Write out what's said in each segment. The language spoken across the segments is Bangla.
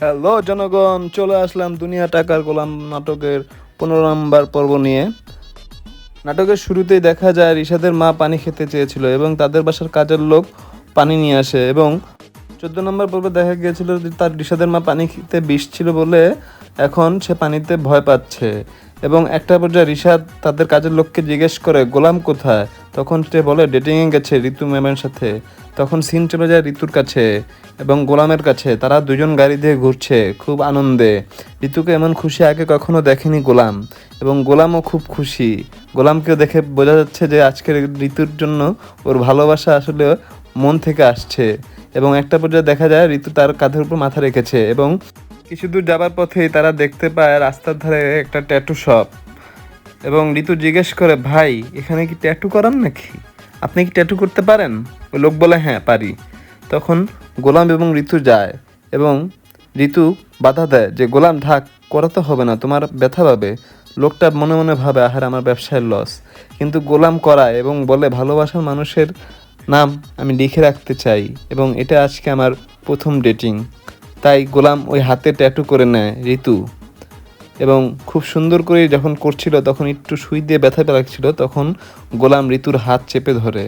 হ্যালো জনগণ, চলে আসলাম দুনিয়া টাকার গোলাম নাটকের 15 নম্বর পর্ব নিয়ে। নাটকের শুরুতেই দেখা যায় রিশাদের মা পানি খেতে চেয়েছিল এবং তাদের বাসার কাজের লোক পানি নিয়ে আসে। এবং 14 নম্বর পর্বে দেখা গিয়েছিল যে তার রিশাদের মা পানি খেতে বিষ ছিল বলে এখন সে পানিতে ভয় পাচ্ছে। এবং একটা পর্যায়ে রিশাদ তাদের কাজের লোককে জিজ্ঞেস করে গোলাম কোথায়। তখন সে বলে ডেটিংয়ে গেছে ঋতু ম্যামের সাথে। তখন সিন চলে যায় ঋতুর কাছে এবং গোলামের কাছে। তারা দুজন গাড়ি দিয়ে ঘুরছে খুব আনন্দে। ঋতুকে এমন খুশি আগে কখনো দেখেনি গোলাম, এবং গোলামও খুব খুশি। গোলামকে দেখে বোঝা যাচ্ছে যে আজকের ঋতুর জন্য ওর ভালোবাসা আসলে মন থেকে আসছে। এবং একটা পর্যায়ে দেখা যায় ঋতু তার কাঁধের উপর মাথা রেখেছে। এবং কিছু দূর যাবার পথেই তারা দেখতে পায় রাস্তার ধারে একটা ট্যাটু শপ। এবং ঋতু জিজ্ঞেস করে, ভাই এখানে কি ট্যাটু করান নাকি? আপনি কি ট্যাটু করতে পারেন? ওই লোক বলে, হ্যাঁ পারি। তখন গোলাম এবং ঋতু যায় এবং ঋতু বাধা দেয় যে গোলাম থাক, করাতে হবে না, তোমার ব্যথা পাবে। লোকটা মনে মনে ভাবে আহার আমার ব্যবসায় লস। কিন্তু গোলাম করায় এবং বলে ভালোবাসার মানুষের নাম আমি লিখে রাখতে চাই এবং এটা আজকে আমার প্রথম ডেটিং। তাই গোলাম ওই হাতে ট্যাটু করে নেয় ঋতু। এবং খুব সুন্দর করে যখন করছিল তখন একটু সুই দিয়ে ব্যথা লাগছিল, তখন গোলাম ঋতুর হাত চেপে ধরে।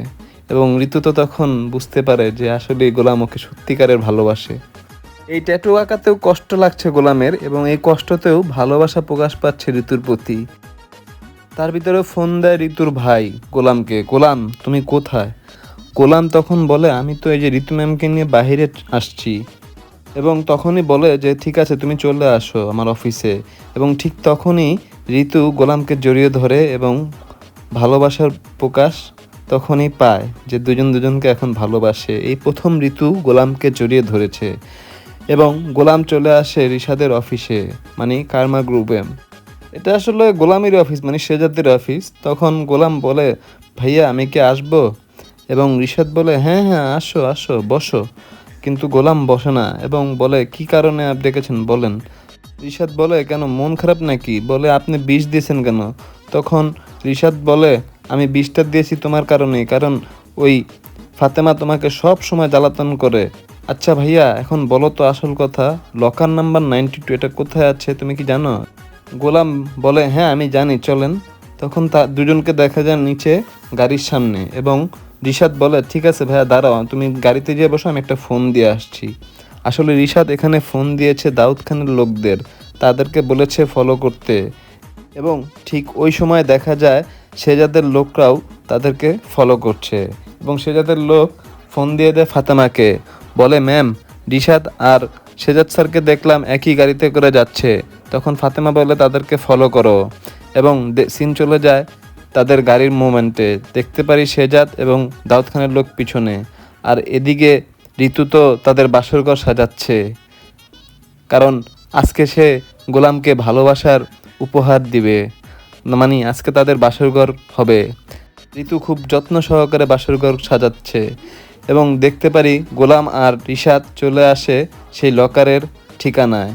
এবং ঋতু তো তখন বুঝতে পারে যে আসলে গোলাম ওকে সত্যিকারের ভালোবাসে। এই ট্যাটু আঁকাতেও কষ্ট লাগছে গোলামের, এবং এই কষ্টতেও ভালোবাসা প্রকাশ পাচ্ছে ঋতুর প্রতি। তার ভিতরে ফোন দেয় ঋতুর ভাই গোলামকে, গোলাম তুমি কোথায়? গোলাম তখন বলে আমি তো এই যে ঋতু ম্যামকে নিয়ে বাইরে আসছি। এবং তখনই বলে যে ঠিক আছে তুমি চলে আসো আমার অফিসে। এবং ঠিক তখনই ঋতু গোলামকে জড়িয়ে ধরে এবং ভালোবাসার প্রকাশ তখনই পায় যে দুজন দুজনকে এখন ভালোবাসে। এই প্রথম ঋতু গোলামকে জড়িয়ে ধরেছে। এবং গোলাম চলে আসে রিশাদের অফিসে, মানে কার্মা গ্রুপে। এটা আসলে গোলামের অফিস, মানে শেজাদের অফিস। তখন গোলাম বলে, ভাইয়া আমি কি আসবো? এবং রিশাদ বলে, হ্যাঁ হ্যাঁ আসো আসো বসো। কিন্তু গোলাম বসে না এবং বলে, কি কারণে আপনি ডেকেছেন বলেন। রিশাদ বলে, কেন মন খারাপ নাকি? বলে, আপনি বিষ দিয়েছেন কেন? তখন রিশাদ বলে, আমি বিষটা দিয়েছি তোমার কারণেই, কারণ ওই ফাতেমা তোমাকে সব সময় জ্বালাতন করে। আচ্ছা ভাইয়া এখন বলো তো আসল কথা, লকার নাম্বার 92 এটা কোথায় আছে তুমি কি জানো? গোলাম বলে, হ্যাঁ আমি জানি, চলেন। তখন তা দুজনকে দেখা যায় নিচে গাড়ির সামনে। এবং রিশাদ বলে, ঠিক আছে ভাইয়া দাঁড়াও, তুমি গাড়িতে যেয়ে বসো, আমি একটা ফোন দিয়ে আসছি। আসলে রিশাদ এখানে ফোন দিয়েছে দাউদ খানের লোকদের, তাদেরকে বলেছে ফলো করতে। এবং ঠিক ওই সময় দেখা যায় শেজাদের লোকরাও তাদেরকে ফলো করছে। এবং শেজাদের লোক ফোন দিয়ে দেয় ফাতেমাকে, বলে ম্যাম রিশাদ আর শেজাদ স্যারকে দেখলাম একই গাড়িতে করে যাচ্ছে। তখন ফাতেমা বলে তাদেরকে ফলো করো। এবং সিন চলে যায় তাদের গাড়ির মুভমেন্টে। দেখতে পারি শেজাদ এবং দাউদ খানের লোক পিছনে। আর এদিকে ঋতু তো তাদের বাসরঘর সাজাচ্ছে, কারণ আজকে সে গোলামকে ভালোবাসার উপহার দিবে, মানে আজকে তাদের বাসরঘর হবে। ঋতু খুব যত্ন সহকারে বাসরঘর সাজাচ্ছে। এবং দেখতে পারি গোলাম আর রিশাদ চলে আসে সেই লকারের ঠিকানায়।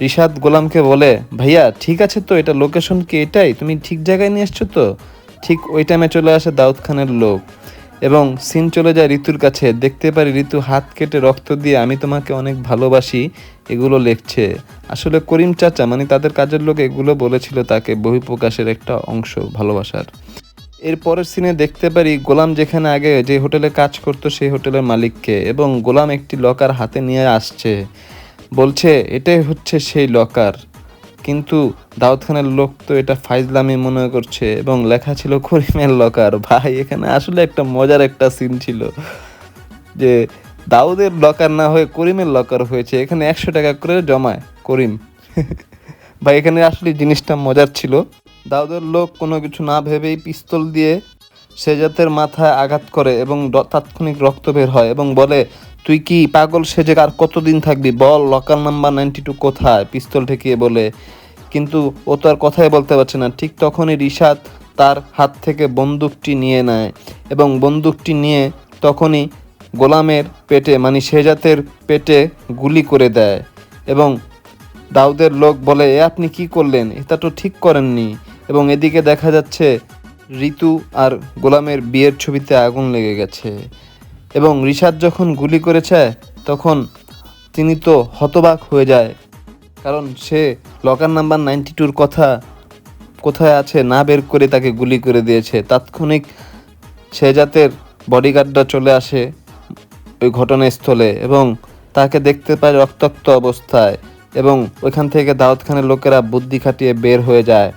রিশাদ গোলামকে বলে, ভাইয়া ঠিক আছে তো, এটা লোকেশন কি এটাই? তুমি ঠিক জায়গায় নিয়ে এসছো তো? ঠিক ওই টাইমে চলে আসে দাউদ খানের লোক। এবং সিন চলে যায় ঋতুর কাছে। দেখতে পারি ঋতু হাত কেটে রক্ত দিয়ে আমি তোমাকে অনেক ভালোবাসি এগুলো লিখছে। আসলে করিম চাচা, মানে তাদের কাজের লোক, এগুলো বলেছিল তাকে বহিঃপ্রকাশের একটা অংশ ভালোবাসার। এর পরের সিনে দেখতে পারি গোলাম যেখানে আগে যে হোটেলে কাজ করতো সেই হোটেলের মালিককে, এবং গোলাম একটি লকার হাতে নিয়ে আসছে, বলছে এটাই হচ্ছে সেই লকার। কিন্তু দাউদ খানের লোক তো এটা ফাইজলামি মনে করছে এবং লেখা ছিল করিমের লকার। ভাই এখানে আসলে একটা মজার একটা সিন ছিল যে দাউদের লকার না হয়ে করিমের লকার হয়েছে। এখানে 100 টাকা করে জমায় করিম। ভাই এখানে আসলে জিনিসটা মজার ছিল। দাউদের লোক কোনো কিছু না ভেবেই পিস্তল দিয়ে সেজাতের মাথায় আঘাত করে এবং তাৎক্ষণিক রক্ত বের হয়। এবং বলে, তুই কি পাগল সেজে আর কতদিন থাকবি, বল লকার নাম্বার 92 কোথায়? পিস্তল ঠেকিয়ে বলে। কিন্তু ও তো আর কথাই বলতে পারছে না। ঠিক তখনই রিশাদ তার হাত থেকে বন্দুকটি নিয়ে নেয় এবং বন্দুকটি নিয়ে তখনই গোলামের পেটে, মানে শেজাতের পেটে গুলি করে দেয়। এবং দাউদের লোক বলে, এ আপনি কি করলেন, এটা তো ঠিক করেননি। এবং এদিকে দেখা যাচ্ছে ঋতু আর গোলামের বিয়ের ছবিতে আগুন লেগে গেছে। এবং রিশাদ যখন গুলি করেছে তখন তিনি তো হতবাক হয়ে যায়, কারণ সে লকার নাম্বার 92-র কথা কোথায় আছে না বের করে তাকে গুলি করে দিয়েছে। তাৎক্ষণিক শেহজাদের বডিগার্ডরা চলে আসে ওই ঘটনাস্থলে এবং তাকে দেখতে পায় রক্তাক্ত অবস্থায়, এবং ওইখান থেকে দাউদ খানের লোকেরা বুদ্ধি খাটিয়ে বের হয়ে যায়।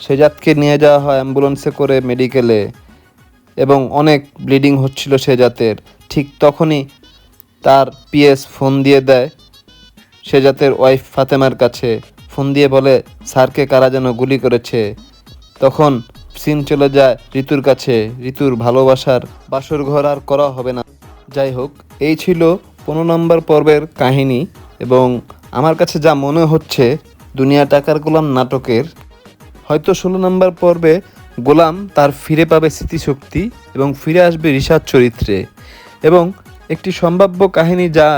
শেহজাদকে নিয়ে যাওয়া হয় অ্যাম্বুলেন্সে করে মেডিকেলে, এবং অনেক ব্লিডিং হচ্ছিল শেহজাদের। ঠিক তখনই তার পিএস ফোন দিয়ে দেয় শেহজাদের ওয়াইফ ফাতেমার কাছে, ফোন দিয়ে বলে স্যারকে কারা যেন গুলি করেছে। তখন সিন চলে যায় ঋতুর কাছে, ঋতুর ভালোবাসার বাসর ঘর আর করা হবে না। যাই হোক, এই ছিল 15 নম্বর পর্বের কাহিনী, এবং আমার কাছে যা মনে হচ্ছে দুনিয়া টাকার গোলাম নাটকের হয়তো 16 নম্বর পর্বে গোলাম তার ফিরে পাবে স্মৃতিশক্তি এবং ফিরে আসবে রিশাদ চরিত্রে। এবং একটি সম্ভাব্য কাহিনী যা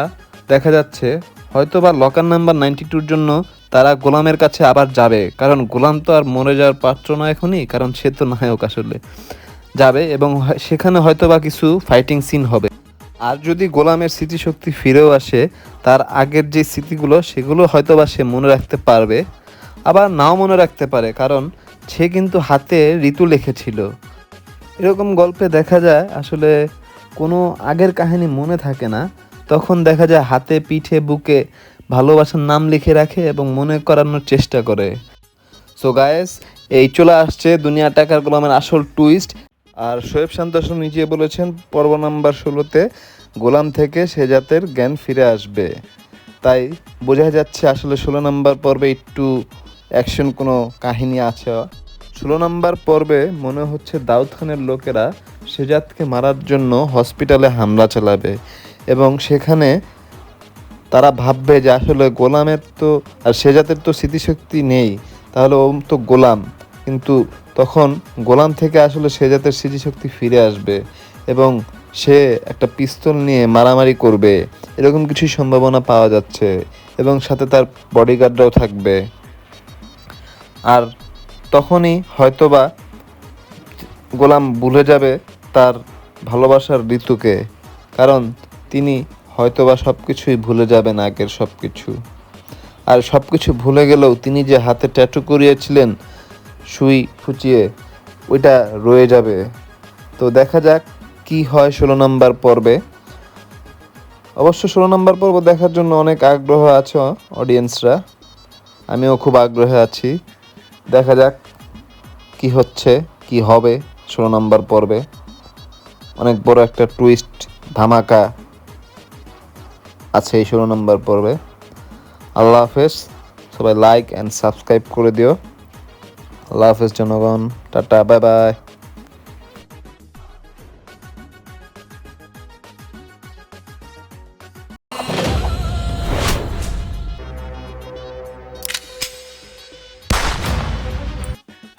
দেখা যাচ্ছে, হয়তো বা লকার নাম্বার 92-র জন্য তারা গোলামের কাছে আবার যাবে, কারণ গোলাম তো আর মরে যাওয়ার পাত্র না এখনই, কারণ সে তো নায়ক আসলে যাবে, এবং সেখানে হয়তো বা কিছু ফাইটিং সিন হবে। আর যদি গোলামের স্মৃতিশক্তি ফিরেও আসে, তার আগের যে স্মৃতিগুলো সেগুলো হয়তো বা সে মনে রাখতে পারবে, আবার নাও মনে রাখতে পারে, কারণ সে কিন্তু হাতে ঋতু লিখেছিল। এরকম গল্পে দেখা যায় আসলে কোনো আগের কাহিনী মনে থাকে না, তখন দেখা যায় হাতে পিঠে বুকে ভালোবাসার নাম লিখে রাখে এবং মনে করানোর চেষ্টা করে। সো গায়েস, এই চলে আসছে দুনিয়া টাকার গোলামের আসল টুইস্ট। আর শোয়েব শান্ত নিজে বলেছেন পর্ব নাম্বার 16-তে গোলাম থেকে শেহজাদের জ্ঞান ফিরে আসবে, তাই বোঝা যাচ্ছে আসলে 16 নম্বর পর্বে একটু অ্যাকশন কোনো কাহিনী আছে। 16 নম্বর পর্বে মনে হচ্ছে দাউদ খানের লোকেরা শেহজাদকে মারার জন্য হসপিটালে হামলা চালাবে, এবং সেখানে তারা ভাববে যে আসলে গোলামের তো আর শেহজাদের তো স্মৃতিশক্তি নেই, তাহলে ও তো গোলাম, কিন্তু তখন গোলাম থেকে আসলে শেহজাদের স্মৃতিশক্তি ফিরে আসবে এবং সে একটা পিস্তল নিয়ে মারামারি করবে, এরকম কিছুই সম্ভাবনা পাওয়া যাচ্ছে, এবং সাথে তার বডিগার্ডরাও থাকবে। আর তখনই হয়তোবা গোলাম ভুলে যাবে তার ভালোবাসার ঋতুকে, কারণ তিনি হয়তোবা সব কিছুই ভুলে যাবেন, আগের সব কিছু। আর সব কিছু ভুলে গেলেও তিনি যে হাতে ট্যাটু করিয়েছিলেন সুই ফুচিয়ে, ওইটা রয়ে যাবে। তো দেখা যাক কি হয় 16 নম্বর পর্বে। অবশ্য 16 নম্বর পর্ব দেখার জন্য অনেক আগ্রহ আছে অডিয়েন্সরা, আমিও খুব আগ্রহে আছি। দেখা যাক কি হচ্ছে, কি হবে 16 নম্বর পর্বে। অনেক বড় একটা টুইস্ট ধামাকা আছে এই 16 নম্বর পর্বে। আল্লাহ হাফেজ, সবাই লাইক অ্যান্ড সাবস্ক্রাইব করে দিও। আল্লাহ হাফেজ জনগণ, টাটা, বাই বাই।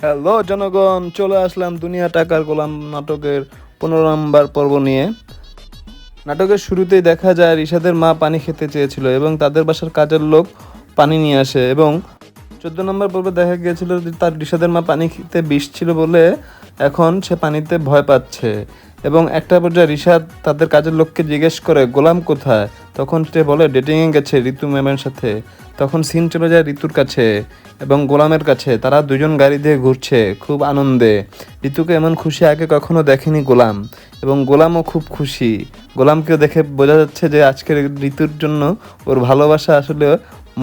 হ্যালো জনগণ, চলে আসলাম দুনিয়া টাকার গোলাম নাটকের 15 নম্বর পর্ব নিয়ে। নাটকের শুরুতেই দেখা যায় রিশাদের মা পানি খেতে চেয়েছিল এবং তাদের বাসার কাজের লোক পানি নিয়ে আসে, এবং 14 নম্বর পর্বে দেখা গিয়েছিল যে তার রিশাদের মা পানি খেতে বিষ ছিল বলে এখন সে পানিতে ভয় পাচ্ছে। এবং একটা পর্যায়ে রিশাদ তাদের কাজের লোককে জিজ্ঞেস করে গোলাম কোথায়, তখন সে বলে ডেটিংয়ে গেছে ঋতু ম্যামের সাথে। তখন সিন চলে যায় ঋতুর কাছে এবং গোলামের কাছে, তারা দুজন গাড়ি দিয়ে ঘুরছে খুব আনন্দে। ঋতুকে এমন খুশি আগে কখনো দেখেনি গোলাম, এবং গোলামও খুব খুশি। গোলামকেও দেখে বোঝা যাচ্ছে যে আজকের ঋতুর জন্য ওর ভালোবাসা আসলে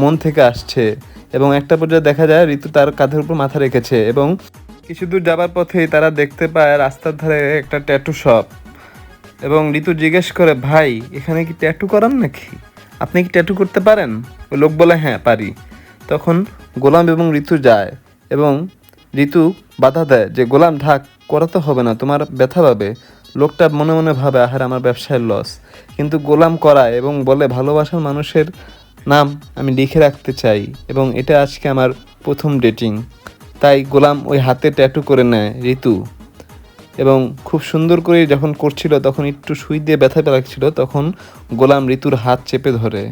মন থেকে আসছে। এবং একটা পর্যায়ে দেখা যায় ঋতু তার কাঁধের উপর মাথা রেখেছে, এবং কিছু দূর যাবার পথেই তারা দেখতে পায় রাস্তার ধারে একটা ট্যাটু শপ। এবং ঋতু জিজ্ঞেস করে ভাই এখানে কি ট্যাটু করান নাকি, আপনি কি ট্যাটু করতে পারেন? ওই লোক বলে হ্যাঁ পারি। তখন গোলাম এবং ঋতু যায়, এবং ঋতু বাধা দেয় যে গোলাম ঢাক, করাতে হবে না, তোমার ব্যথা পাবে। লোকটা মনে মনে ভাবে আহার আমার ব্যবসায় লস, কিন্তু গোলাম করায় এবং বলে ভালোবাসার মানুষের নাম আমি লিখে রাখতে চাই, এবং এটা আজকে আমার প্রথম ডেটিং। তাই গোলাম ওই হাতে ট্যাটু করে নেয় ঋতু, এবং খুব সুন্দর করে যখন করছিল তখন একটু সুই দিয়ে ব্যথা লাগছিল, তখন গোলাম ঋতুর হাত চেপে ধরে,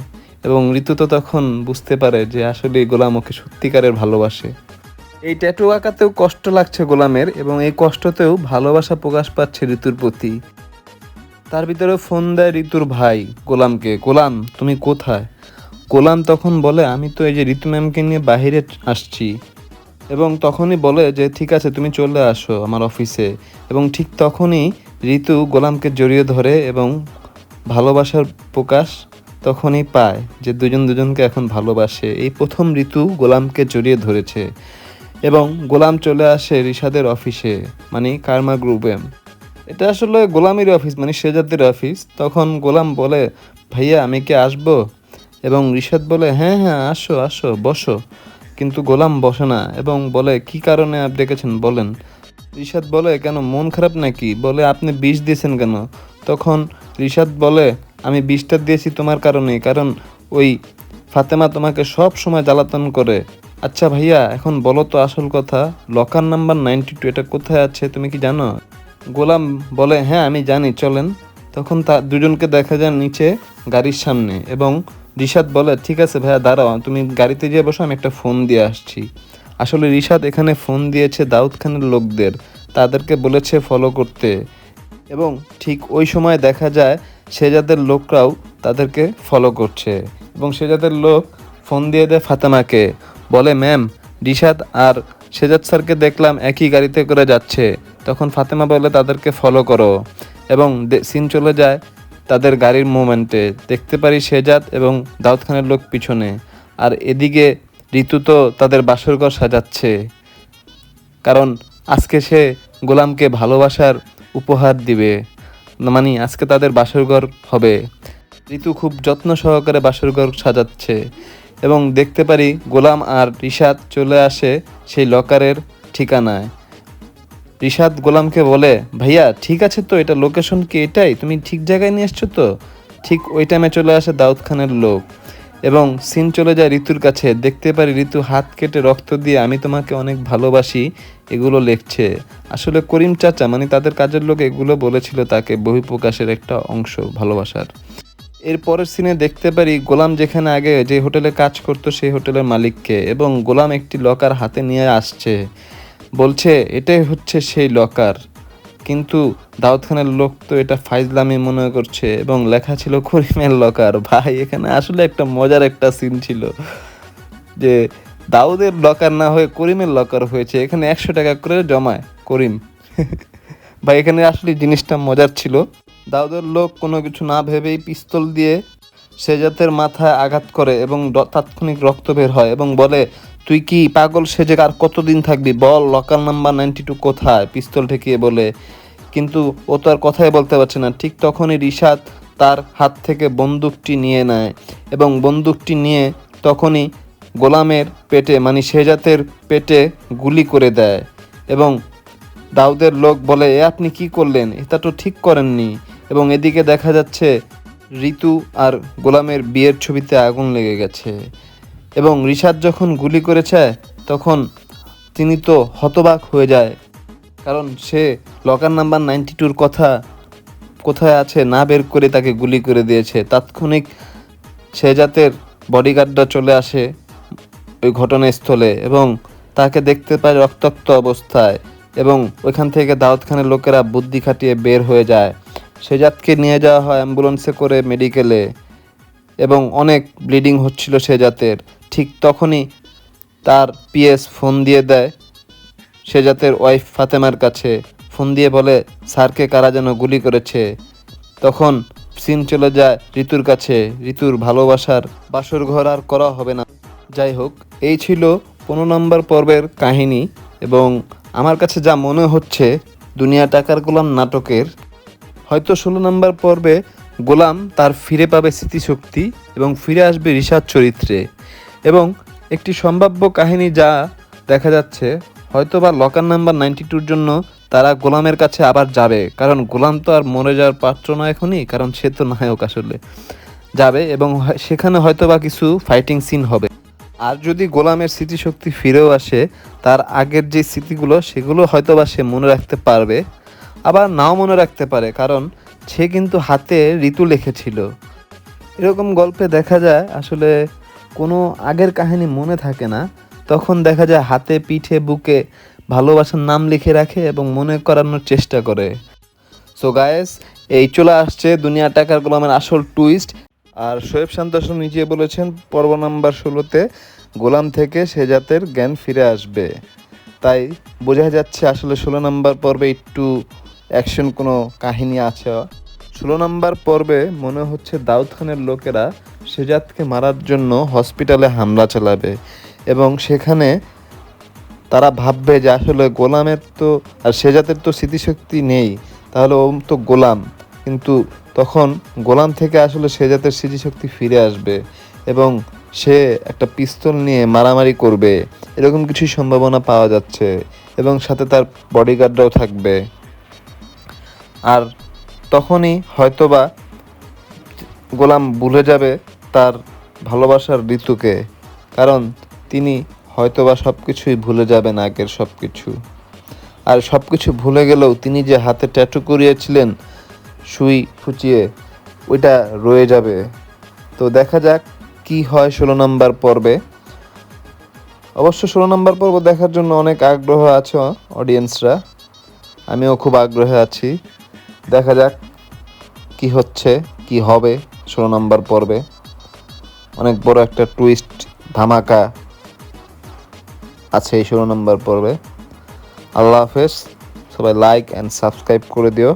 এবং ঋতু তো তখন বুঝতে পারে যে আসলে গোলাম ওকে সত্যিকারের ভালোবাসে। এই ট্যাটু আঁকাতেও কষ্ট লাগছে গোলামের, এবং এই কষ্টতেও ভালোবাসা প্রকাশ পাচ্ছে ঋতুর প্রতি। তার ভিতরে ফোন দেয় ঋতুর ভাই গোলামকে, গোলাম তুমি কোথায়? গোলাম তখন বলে আমি তো এই যে ঋতু ম্যামকে নিয়ে বাইরে আসছি, এবং তখনই বলে যে ঠিক আছে তুমি চলে আসো আমার অফিসে। এবং ঠিক তখনই ঋতু গোলামকে জড়িয়ে ধরে এবং ভালোবাসার প্রকাশ তখনই পায় যে দুজন দুজনকে এখন ভালোবাসে। এই প্রথম ঋতু গোলামকে জড়িয়ে ধরেছে এবং গোলাম চলে আসে রিশাদের অফিসে, মানে কার্মা গ্রুপে। এটা আসলে গোলামের অফিস, মানে শেজাদের অফিস। তখন গোলাম বলে ভাইয়া আমি কি আসবো? এবং রিশাদ বলে হ্যাঁ হ্যাঁ আসো আসো বসো। কিন্তু গোলাম বসে না এবং বলে কি কারণে আপনি ডেকেছেন বলেন। রিশাদ বলে কেন মন খারাপ নাকি? বলে আপনি বিষ দিয়েছেন কেন? তখন রিশাদ বলে আমি বিষটা দিয়েছি তোমার কারণেই, কারণ ওই ফাতেমা তোমাকে সব সময় জ্বালাতন করে। আচ্ছা ভাইয়া এখন বলো তো আসল কথা, লকার নাম্বার 92 এটা কোথায় আছে তুমি কি জানো? গোলাম বলে হ্যাঁ আমি জানি চলেন। তখন দুজনকে দেখা যায় নিচে গাড়ির সামনে, এবং রিশাদ বলে ঠিক আছে ভাইয়া দাঁড়াও, তুমি গাড়িতে যেয়ে বসো আমি একটা ফোন দিয়ে আসছি। আসলে রিশাদ এখানে ফোন দিয়েছে দাউদ খানের লোকদের, তাদেরকে বলেছে ফলো করতে। এবং ঠিক ওই সময় দেখা যায় শেজাদের লোকরাও তাদেরকে ফলো করছে, এবং শেজাদের লোক ফোন দিয়ে দেয় ফাতেমাকে, বলে ম্যাম রিশাদ আর শেজাদ স্যারকে দেখলাম একই গাড়িতে করে যাচ্ছে। তখন ফাতেমা বলে তাদেরকে ফলো করো, এবং সিন চলে যায় তাদের গাড়ির মুভমেন্টে। দেখতে পারি শেজাদ এবং দাউদ খানের লোক পিছনে, আর এদিকে ঋতু তো তাদের বাসরঘর সাজাচ্ছে, কারণ আজকে সে গোলামকে ভালোবাসার উপহার দিবে, মানে আজকে তাদের বাসরঘর হবে। ঋতু খুব যত্ন সহকারে বাসরঘর সাজাচ্ছে, এবং দেখতে পারি গোলাম আর রিশাদ চলে আসে সেই লকারের ঠিকানায়। রিশাদ গোলামকে বলে ভাইয়া ঠিক আছে তো, এটা লোকেশন কি এটাই? তুমি ঠিক জায়গায় নিয়ে এসছো তো? ঠিক ওই টাইমে চলে আসে দাউদ খানের লোক, এবং সিন চলে যায় ঋতুর কাছে। দেখতে পারি ঋতু হাত কেটে রক্ত দিয়ে আমি তোমাকে অনেক ভালোবাসি এগুলো লিখছে। আসলে করিম চাচা মানে তাদের কাজের লোক এগুলো বলেছিল তাকে, বহিঃপ্রকাশের একটা অংশ ভালোবাসার। এর পরের সিনে দেখতে পারি গোলাম যেখানে আগে যে হোটেলে কাজ করতো সেই হোটেলের মালিককে, এবং গোলাম একটি লকার হাতে নিয়ে আসছে, বলছে এটাই হচ্ছে সেই লকার। কিন্তু দাউদ খানের লোক তো এটা ফাইজলামি মনে করছে, এবং লেখা ছিল করিমের লকার। ভাই এখানে আসলে একটা মজার একটা সিন ছিল যে দাউদের লকার না হয়ে করিমের লকার হয়েছে, এখানে 100 টাকা করে জমায় করিম। ভাই এখানে আসলে জিনিসটা মজার ছিল। দাউদের লোক কোনো কিছু না ভেবেই পিস্তল দিয়ে শেজাতের মাথায় আঘাত করে, এবং তাৎক্ষণিক রক্ত বের হয়, এবং বলে তুই কি পাগল সেজে আর কতদিন থাকবি বল, লকার নাম্বার 92 কোথায়? পিস্তল ঠেকিয়ে বলে, কিন্তু ও তো আর কথাই বলতে পারছে না। ঠিক তখনই রিশাদ তার হাত থেকে বন্দুকটি নিয়ে নেয়, এবং বন্দুকটি নিয়ে তখনই গোলামের পেটে মানে শেজাতের পেটে গুলি করে দেয়। এবং দাউদের লোক বলে এ আপনি কি করলেন, এটা তো ঠিক করেননি। এবং এদিকে দেখা যাচ্ছে ঋতু আর গোলামের বিয়ের ছবিতে আগুন লেগে গেছে, এবং রিশাদ যখন গুলি করেছে তখন তিনি তো হতবাক হয়ে যায়, কারণ সে লকার নাম্বার 92 কথা কোথায় আছে না বের করে তাকে গুলি করে দিয়েছে। তাৎক্ষণিক শেজাতের বডিগার্ডরা চলে আসে ওই ঘটনাস্থলে, এবং তাকে দেখতে পায় রক্তাক্ত অবস্থায়, এবং ওইখান থেকে দাউদ খানের লোকেরা বুদ্ধি খাটিয়ে বের হয়ে যায়। শেজাদকে নিয়ে যাওয়া হয় অ্যাম্বুলেন্সে করে মেডিকেলে, এবং অনেক ব্লিডিং হচ্ছিল শেজাতের। ঠিক তখনই তার পিএস ফোন দিয়ে দেয় শেজাতের ওয়াইফ ফাতেমার কাছে, ফোন দিয়ে বলে স্যারকে কারা যেন গুলি করেছে। তখন সিন চলে যায় ঋতুর কাছে, ঋতুর ভালোবাসার বাসর ঘর আর করা হবে না। যাই হোক, এই ছিল 15 নম্বর পর্বের কাহিনী, এবং আমার কাছে যা মনে হচ্ছে দুনিয়া টাকার গোলাম নাটকের হয়তো 16 নম্বর পর্বে গোলাম তার ফিরে পাবে স্মৃতিশক্তি এবং ফিরে আসবে রিশাদ চরিত্রে। এবং একটি সম্ভাব্য কাহিনী যা দেখা যাচ্ছে হয়তো বা লকার নাম্বার 92-র জন্য তারা গোলামের কাছে আবার যাবে, কারণ গোলাম তো আর মরে যাওয়ার পাত্র না এখনই, কারণ সে তো নায়ক আসলে যাবে, এবং সেখানে হয়তো বা কিছু ফাইটিং সিন হবে। আর যদি গোলামের স্মৃতিশক্তি ফিরেও আসে, তার আগের যে স্মৃতিগুলো সেগুলো হয়তো বা সে মনে রাখতে পারবে, আবার নাও মনে রাখতে পারে, কারণ সে কিন্তু হাতে ঋতু লিখেছিল। এরকম গল্পে দেখা যায় আসলে কোনো আগের কাহিনী মনে থাকে না, তখন দেখা যায় হাতে পিঠে বুকে ভালোবাসার নাম লিখে রাখে এবং মনে করানোর চেষ্টা করে। সো গায়েস, এই চলে আসছে দুনিয়া টাকার গোলামের আসল টুইস্ট। আর শোয়েব শান্ত আসলাম নিজে বলেছেন পর্ব নাম্বার 16-তে গোলাম থেকে সেজাতের জ্ঞান ফিরে আসবে। তাই বোঝা যাচ্ছে আসলে 16 নম্বর পর্বে একটু অ্যাকশন কোনো কাহিনী আছে। 16 নম্বর পর্বে মনে হচ্ছে দাউদ খানের লোকেরা সেজাতকে মারার জন্য হসপিটালে হামলা চালাবে এবং সেখানে তারা ভাববে যে আসলে গোলামের তো আর সেজাতের তো স্মৃতিশক্তি নেই, তাহলে ও তো গোলাম, কিন্তু তখন গোলাম থেকে আসলে সেজাতের স্মৃতিশক্তি ফিরে আসবে এবং সে একটা পিস্তল নিয়ে মারামারি করবে, এরকম কিছু সম্ভাবনা পাওয়া যাচ্ছে এবং সাথে তার বডিগার্ডরাও থাকবে। আর তখনই হয়তোবা গোলাম ভুলে যাবে তার ভালোবাসার ঋতুকে, কারণ তিনি হয়তোবা সব কিছুই ভুলে যাবেন, আগের সব কিছু। আর সব কিছু ভুলে গেলেও তিনি যে হাতে ট্যাটু করিয়েছিলেন সুই ফুচিয়ে, ওইটা রয়ে যাবে। তো দেখা যাক কি হয় 16 নম্বর পর্বে। অবশ্য 16 নম্বর পর্ব দেখার জন্য অনেক আগ্রহ আছে অডিয়েন্সরা, আমিও খুব আগ্রহে আছি। দেখা যাক কি হচ্ছে, কি হবে 16 নম্বর পর্বে। অনেক বড় একটা টুইস্ট, ধামাকা আছে এই 16 নম্বর পর্বে। আল্লাহ হাফেজ, সবাই লাইক অ্যান্ড সাবস্ক্রাইব করে দিও।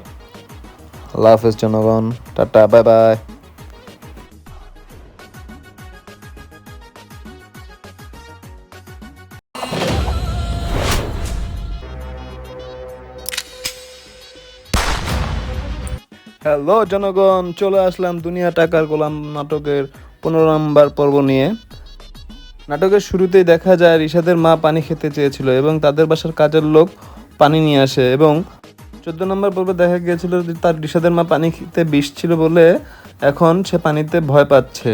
আল্লাহ হাফেজ জনগণ, টাটা, বাই বাই। হ্যালো জনগণ, চলে আসলাম দুনিয়া টাকার গোলাম নাটকের 15 নম্বর পর্ব নিয়ে। নাটকের শুরুতেই দেখা যায় রিশাদের মা পানি খেতে চেয়েছিল এবং তাদের বাসার কাজের লোক পানি নিয়ে আসে এবং 14 নম্বর পর্বে দেখা গিয়েছিল যে তার রিশাদের মা পানি খেতে বিষ ছিল বলে এখন সে পানিতে ভয় পাচ্ছে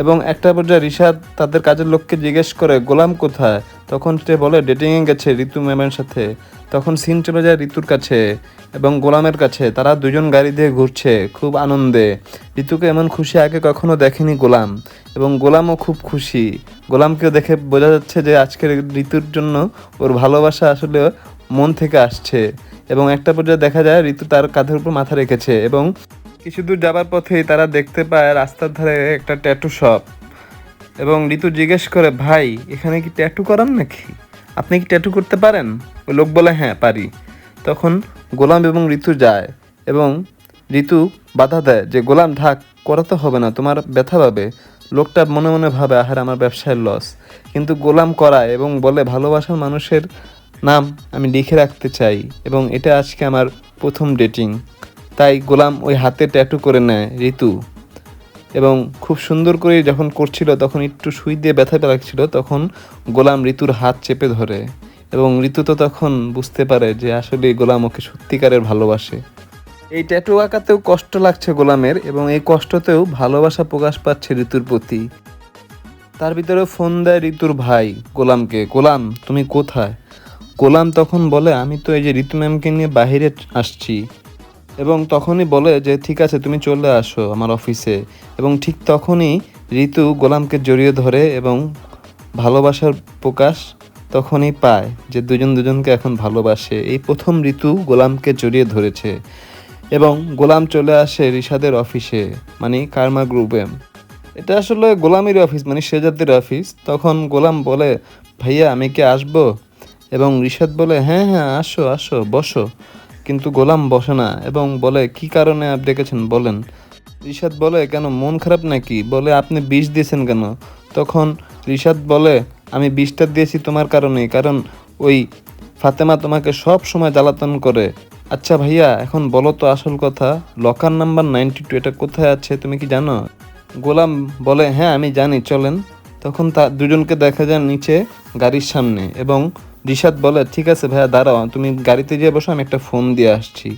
এবং একটা পর্যায়ে রিশাদ তাদের কাজের লোককে জিজ্ঞেস করে গোলাম কোথায়, তখন সে বলে ডেটিংয়ে গেছে ঋতু ম্যামের সাথে। তখন সিন চলে যায় ঋতুর কাছে এবং গোলামের কাছে, তারা দুজন গাড়ি দিয়ে ঘুরছে খুব আনন্দে। ঋতুকে এমন খুশি আগে কখনো দেখেনি গোলাম এবং গোলামও খুব খুশি। গোলামকেও দেখে বোঝা যাচ্ছে যে আজকের ঋতুর জন্য ওর ভালোবাসা আসলে মন থেকে আসছে এবং একটা পর্যায়ে দেখা যায় ঋতু তার কাঁধের উপর মাথা রেখেছে এবং কিছু দূর যাবার পথেই তারা দেখতে পায় রাস্তার ধারে একটা ট্যাটু শপ এবং ঋতু জিজ্ঞেস করে ভাই এখানে কি ট্যাটু করান নাকি, আপনি কি ট্যাটু করতে পারেন? ওই লোক বলে হ্যাঁ পারি। তখন গোলাম এবং ঋতু যায় এবং ঋতু বাধা দেয় যে গোলাম ঢাক, করাতে হবে না, তোমার ব্যথা পাবে। লোকটা মনে মনে ভাবে আহার আমার ব্যবসায় লস, কিন্তু গোলাম করায় এবং বলে ভালোবাসার মানুষের নাম আমি লিখে রাখতে চাই এবং এটা আজকে আমার প্রথম ডেটিং। তাই গোলাম ওই হাতে ট্যাটু করে নেয় ঋতু এবং খুব সুন্দর করে যখন করছিল তখন একটু সুই দিয়ে ব্যথা লাগছিল, তখন গোলাম ঋতুর হাত চেপে ধরে এবং ঋতু তো তখন বুঝতে পারে যে আসলে গোলাম ওকে সত্যিকারের ভালোবাসে। এই ট্যাটু আঁকাতেও কষ্ট লাগছে গোলামের এবং এই কষ্টতেও ভালোবাসা প্রকাশ পাচ্ছে ঋতুর প্রতি। তার ভিতরে ফোন দেয় ঋতুর ভাই গোলামকে, গোলাম তুমি কোথায়? গোলাম তখন বলে আমি তো এই যে ঋতু ম্যামকে নিয়ে বাহিরে আসছি এবং তখনই বলে যে ঠিক আছে তুমি চলে আসো আমার অফিসে এবং ঠিক তখনই ঋতু গোলামকে জড়িয়ে ধরে এবং ভালোবাসার প্রকাশ তখনই পায় যে দুজন দুজনকে এখন ভালোবাসে। এই প্রথম ঋতু গোলামকে জড়িয়ে ধরেছে এবং গোলাম চলে আসে রিশাদের অফিসে, মানে কার্মা গ্রুপে। এটা আসলে গোলামের অফিস, মানে সেজাদের অফিস। তখন গোলাম বলে ভাইয়া আমি কি আসবো? এবং রিশাদ বলে হ্যাঁ হ্যাঁ আসো আসো বসো, কিন্তু গোলাম বসে না এবং বলে কি কারণে আপনি ডেকেছেন বলেন। রিশাদ বলে কেন মন খারাপ নাকি? বলে আপনি বিষ দিয়েছেন কেন? তখন রিশাদ বলে আমি বিষটা দিয়েছি তোমার কারণেই, কারণ ওই ফাতেমা তোমাকে সব সময় জ্বালাতন করে। আচ্ছা ভাইয়া এখন বলো তো আসল কথা, লকার নাম্বার 92 এটা কোথায় আছে তুমি কি জানো? গোলাম বলে হ্যাঁ আমি জানি, চলেন। তখন দুজনকে দেখা যায় নিচে গাড়ির সামনে এবং রিশাদ বলে ঠিক আছে ভাইয়া দাঁড়াও, তুমি গাড়িতে যেয়ে বসো, আমি একটা ফোন দিয়ে আসছি।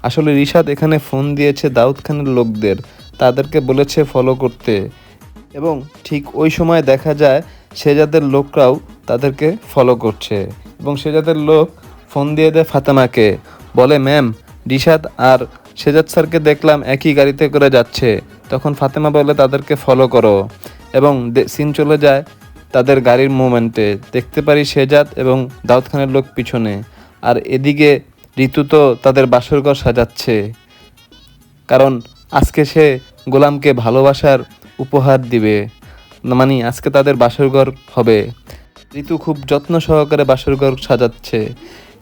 আসলে রিশাদ এখানে ফোন দিয়েছে দাউদ খানের লোকদের, তাদেরকে বলেছে ফলো করতে এবং ঠিক ওই সময় দেখা যায় সেজাদের লোকরাও তাদেরকে ফলো করছে এবং সেজাদের লোক ফোন দিয়ে দেয় ফাতেমাকে, বলে ম্যাম রিশাদ আর সেজাদ স্যারকে দেখলাম একই গাড়িতে করে যাচ্ছে। তখন ফাতেমা বলে তাদেরকে ফলো করো এবং সিন চলে যায় তাদের গাড়ির মুভমেন্টে। দেখতে পারি সেজাদ এবং দাউদ খানের লোক পিছনে, আর এদিকে ঋতু তো তাদের বাসরঘর সাজাচ্ছে, কারণ আজকে সে গোলামকে ভালোবাসার উপহার দিবে, মানে আজকে তাদের বাসরঘর হবে। ঋতু খুব যত্ন সহকারে বাসরঘর সাজাচ্ছে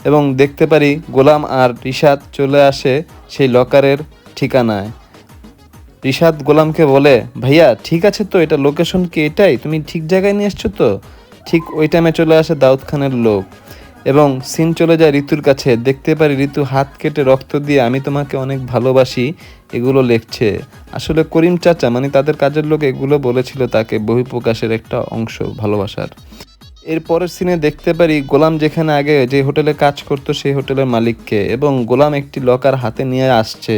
এবং দেখতে পারি গোলাম আর রিশাদ চলে আসে সেই লকারের ঠিকানায়। রিশাদ গোলামকে বলে, ভাইয়া ঠিক আছে তো, এটা লোকেশন কি এটাই, তুমি ঠিক জায়গায় নিয়ে এসছো তো? ঠিক ওই টাইমে চলে আসে দাউদ খানের লোক এবং সিন চলে যায় ঋতুর কাছে। দেখতে পারি ঋতু হাত কেটে রক্ত দিয়ে আমি তোমাকে অনেক ভালোবাসি এগুলো লিখছে। আসলে করিম চাচা মানে তাদের কাজের লোক এগুলো বলেছিল তাকে, বহিঃপ্রকাশের একটা অংশ ভালোবাসার। এর পরের সিনে দেখতে পারি গোলাম যেখানে আগে যে হোটেলে কাজ করতো সেই হোটেলের মালিককে, এবং গোলাম একটি লকার হাতে নিয়ে আসছে,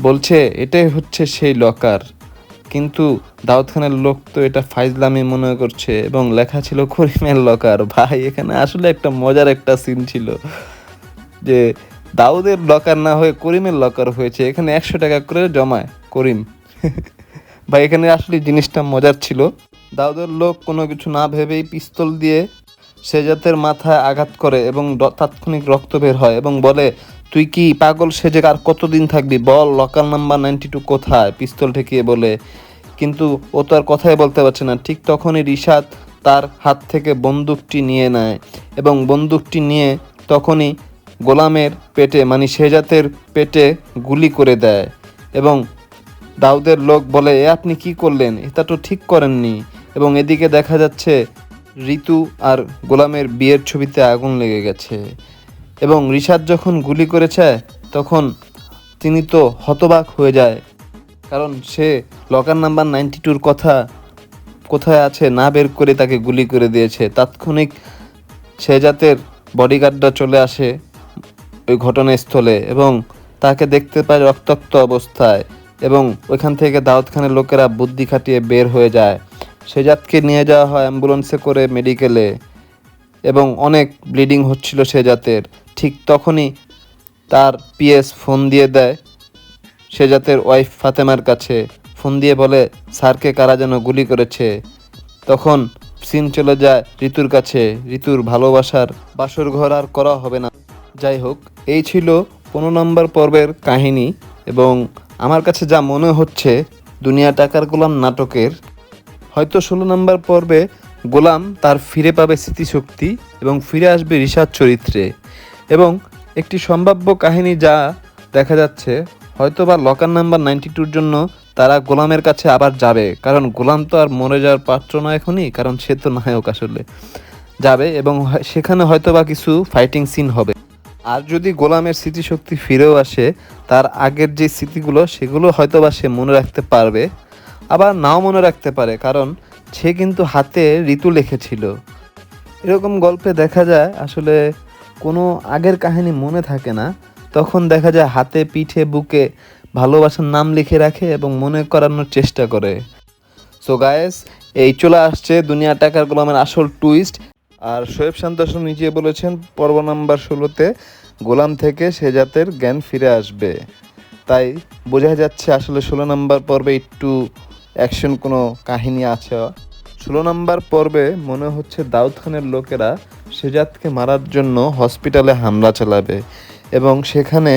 বলছে এটাই হচ্ছে সেই লকার। কিন্তু দাউদ খানের লোক তো এটা ফাইজলামি মনে করছে এবং লেখা ছিল করিমের লকার। ভাই এখানে আসলে একটা মজার একটা সিন ছিল যে দাউদের লকার না হয়ে করিমের লকার হয়েছে, এখানে 100 টাকা করে জমায় করিম। ভাই এখানে আসলে জিনিসটা মজার ছিল। দাউদের লোক কোনো কিছু না ভেবেই পিস্তল দিয়ে সেজাতের মাথায় আঘাত করে এবং তাৎক্ষণিক রক্ত বের হয় এবং বলে, তুই কি পাগল সেজে আর কতদিন থাকবি, বল লকার নাম্বার 92 কোথায়, পিস্তল ঠেকিয়ে বলে। কিন্তু ও তো আর কথাই বলতে পারছে না। ঠিক তখনই রিশাদ তার হাত থেকে বন্দুকটি নিয়ে নেয় এবং বন্দুকটি নিয়ে তখনই গোলামের পেটে মানে সেজাতের পেটে গুলি করে দেয় এবং দাউদের লোক বলে, এ আপনি কি করলেন, এটা তো ঠিক করেননি। এবং এদিকে দেখা যাচ্ছে ঋতু আর গোলামের বিয়ের ছবিতে আগুন লেগে গেছে এবং রিশাদ যখন গুলি করেছে তখন তিনি তো হতবাক হয়ে যায়, কারণ সে লকার নাম্বার 92-র কথা কোথায় আছে না বের করে তাকে গুলি করে দিয়েছে। তাৎক্ষণিক শেজাতের বডিগার্ডরা চলে আসে ওই ঘটনাস্থলে এবং তাকে দেখতে পায় রক্তাক্ত অবস্থায় এবং ওইখান থেকে দাউদ খানের লোকেরা বুদ্ধি খাটিয়ে বের হয়ে যায়। শেজাতকে নিয়ে যাওয়া হয় অ্যাম্বুলেন্সে করে মেডিকেলে এবং অনেক ব্লিডিং হচ্ছিল শেজাতের। ঠিক তখনই তার পিএস ফোন দিয়ে দেয় শেজাতের ওয়াইফ ফাতেমার কাছে, ফোন দিয়ে বলে স্যারকে কারা যেন গুলি করেছে। তখন সিন চলে যায় ঋতুর কাছে, ঋতুর ভালোবাসার বাসর ঘর আর করা হবে না। যাই হোক, এই ছিল 15 নম্বর পর্বের কাহিনী এবং আমার কাছে যা মনে হচ্ছে দুনিয়া টাকার গোলাম নাটকের হয়তো 16 নম্বর পর্বে গোলাম তার ফিরে পাবে স্মৃতিশক্তি এবং ফিরে আসবে রিশাদ চরিত্রে। এবং একটি সম্ভাব্য কাহিনী যা দেখা যাচ্ছে হয়তো বা লকার নাম্বার 92-র জন্য তারা গোলামের কাছে আবার যাবে, কারণ গোলাম তো আর মরে যাওয়ার পাত্র না এখনই, কারণ সে তো নায়ক আসলে যাবে এবং সেখানে হয়তো বা কিছু ফাইটিং সিন হবে। আর যদি গোলামের স্মৃতিশক্তি ফিরেও আসে, তার আগের যে স্মৃতিগুলো সেগুলো হয়তো বা সে মনে রাখতে পারবে, আবার নাও মনে রাখতে পারে, কারণ সে কিন্তু হাতে ঋতু লিখেছিল। এরকম গল্পে দেখা যায় আসলে কোনো আগের কাহিনী মনে থাকে না, তখন দেখা যায় হাতে পিঠে বুকে ভালোবাসার নাম লিখে রাখে এবং মনে করানোর চেষ্টা করে। সো গায়েস, এই চলে আসছে দুনিয়া টাকার গোলামের আসল টুইস্ট। আর শোয়েব শান্ত আসলে নিজে বলেছেন পর্ব নাম্বার 16-তে গোলাম থেকে সেজাতের জ্ঞান ফিরে আসবে, তাই বোঝা যাচ্ছে আসলে 16 নম্বর পর্বে একটু অ্যাকশন কোনো কাহিনী আছে। 16 নম্বর পর্বে মনে হচ্ছে দাউদ খানের লোকেরা সেজাতকে মারার জন্য হসপিটালে হামলা চালাবে এবং সেখানে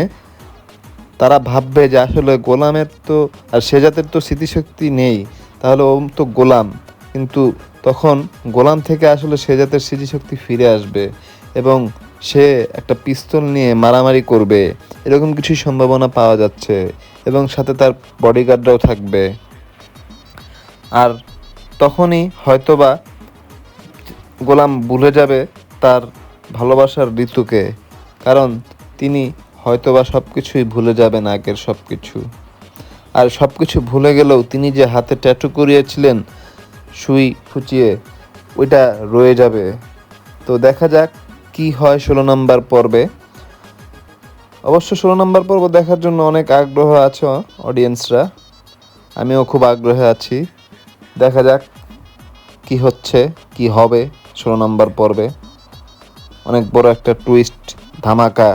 তারা ভাববে যে আসলে গোলামের তো আর সেজাতের তো স্মৃতিশক্তি নেই, তাহলে ও তো গোলাম, কিন্তু তখন গোলাম থেকে আসলে সেজাতের স্মৃতিশক্তি ফিরে আসবে এবং সে একটা পিস্তল নিয়ে মারামারি করবে, এরকম কিছু সম্ভাবনা পাওয়া যাচ্ছে এবং সাথে তার বডিগার্ডরাও থাকবে। আর তখনই হয়তোবা গোলাম ভুলে যাবে তার ভালোবাসার ঋতুকে, কারণ তিনি হয়তোবা সব কিছুই ভুলে যাবেন আগের সব কিছু। আর সব কিছু ভুলে গেলেও তিনি যে হাতে ট্যাটু করিয়েছিলেন সুই ফুচিয়ে, ওইটা রয়ে যাবে। তো দেখা যাক কি হয় 16 নম্বর পর্বে। অবশ্য 16 নম্বর পর্ব দেখার জন্য অনেক আগ্রহ আছে অডিয়েন্সরা, আমিও খুব আগ্রহে আছি। দেখা যাক কি হচ্ছে কি হবে 16 নম্বর পর্বে। অনেক বড় একটা টুইস্ট ধামাকা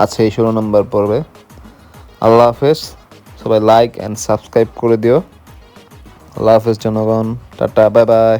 আছে এই 16 নম্বর পর্বে। আল্লাহ হাফেজ, সবাই লাইক অ্যান্ড সাবস্ক্রাইব করে দিও। আল্লাহ হাফেজ জনগণ, টাটা, বাই বাই।